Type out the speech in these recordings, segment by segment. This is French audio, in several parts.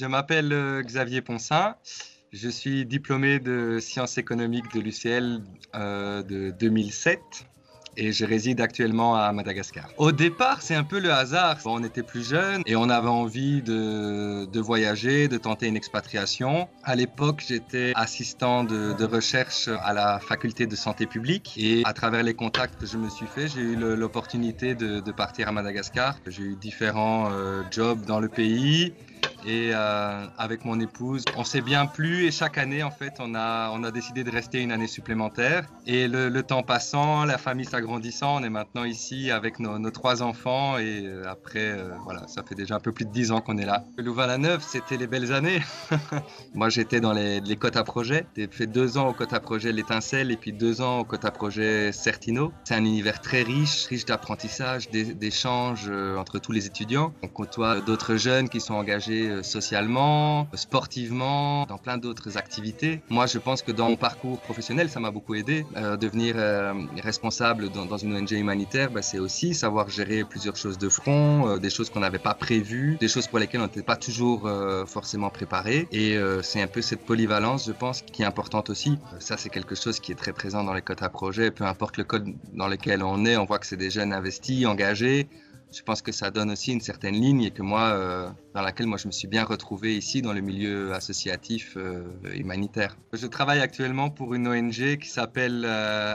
Je m'appelle Xavier Ponsin. Je suis diplômé de sciences économiques de l'UCL de 2007 et je réside actuellement à Madagascar. Au départ, c'est un peu le hasard. On était plus jeunes et on avait envie de voyager, de tenter une expatriation. À l'époque, j'étais assistant de recherche à la faculté de santé publique et à travers les contacts que je me suis fait, j'ai eu l'opportunité de partir à Madagascar. J'ai eu différents jobs dans le pays. Et avec mon épouse, on s'est bien plu et chaque année, en fait, on a décidé de rester une année supplémentaire. Et le temps passant, la famille s'agrandissant, on est maintenant ici avec nos 3 enfants et après, voilà, ça fait déjà un peu plus de 10 ans qu'on est là. Louvain-la-Neuve, c'était les belles années. Moi, j'étais dans les quotas à projet. J'ai fait 2 ans au quota projet L'Étincelle et puis 2 ans au quota projet Certino. C'est un univers très riche, riche d'apprentissage, d'échanges entre tous les étudiants. On côtoie d'autres jeunes qui sont engagés socialement, sportivement, dans plein d'autres activités. Moi, je pense que dans mon parcours professionnel, ça m'a beaucoup aidé. Devenir responsable dans une ONG humanitaire, c'est aussi savoir gérer plusieurs choses de front, des choses qu'on n'avait pas prévues, des choses pour lesquelles on n'était pas toujours forcément préparé. Et c'est un peu cette polyvalence, je pense, qui est importante aussi. Ça, c'est quelque chose qui est très présent dans les quotas projets. Peu importe le code dans lequel on est, on voit que c'est des jeunes investis, engagés. Je pense que ça donne aussi une certaine ligne et que moi, dans laquelle moi je me suis bien retrouvé ici dans le milieu associatif humanitaire. Je travaille actuellement pour une ONG qui s'appelle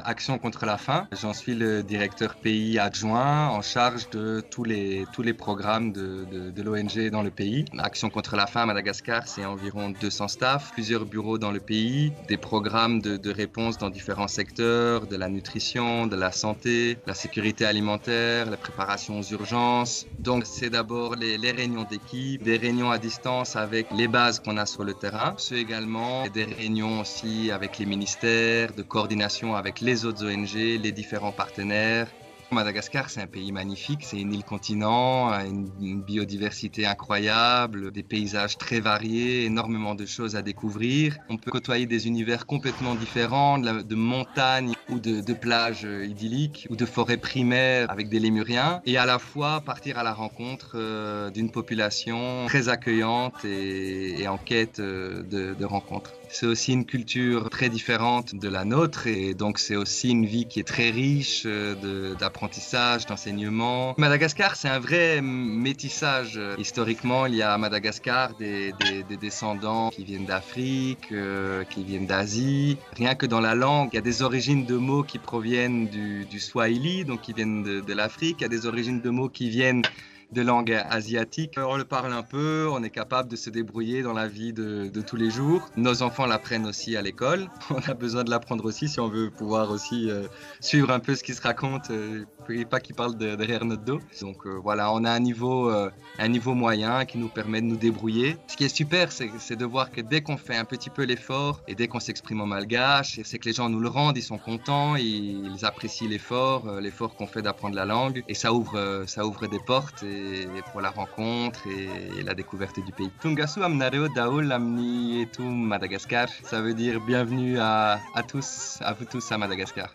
Action contre la faim. J'en suis le directeur pays adjoint en charge de tous les programmes de l'ONG dans le pays. Action contre la faim à Madagascar, c'est environ 200 staff, plusieurs bureaux dans le pays, des programmes de réponse dans différents secteurs, de la nutrition, de la santé, la sécurité alimentaire, la préparation aux urgences. Donc c'est d'abord les réunions d'équipe, des réunions à distance avec les bases qu'on a sur le terrain. C'est également des réunions aussi avec les ministères, de coordination avec les autres ONG, les différents partenaires. Madagascar, c'est un pays magnifique, c'est une île-continent, une biodiversité incroyable, des paysages très variés, énormément de choses à découvrir. On peut côtoyer des univers complètement différents, de montagnes ou de plages idylliques ou de forêts primaires avec des lémuriens et à la fois partir à la rencontre d'une population très accueillante et en quête de rencontres. C'est aussi une culture très différente de la nôtre et donc c'est aussi une vie qui est très riche d'apprentissage, d'enseignement. Madagascar, c'est un vrai métissage. Historiquement, il y a à Madagascar des descendants qui viennent d'Afrique, qui viennent d'Asie. Rien que dans la langue, il y a des origines de mots qui proviennent du Swahili, donc qui viennent de l'Afrique. Il y a des origines de mots qui viennent de langue asiatique. On le parle un peu, on est capable de se débrouiller dans la vie de tous les jours. Nos enfants l'apprennent aussi à l'école. On a besoin de l'apprendre aussi si on veut pouvoir aussi suivre un peu ce qui se raconte, pas qu'ils parlent derrière notre dos. Donc voilà, on a un niveau moyen qui nous permet de nous débrouiller. Ce qui est super, c'est de voir que dès qu'on fait un petit peu l'effort et dès qu'on s'exprime en malgache, c'est que les gens nous le rendent, ils sont contents, ils apprécient l'effort qu'on fait d'apprendre la langue et ça ouvre des portes pour la rencontre et la découverte du pays. Tungasu amnareo daul amni etum Madagascar, ça veut dire bienvenue à tous, à vous tous à Madagascar.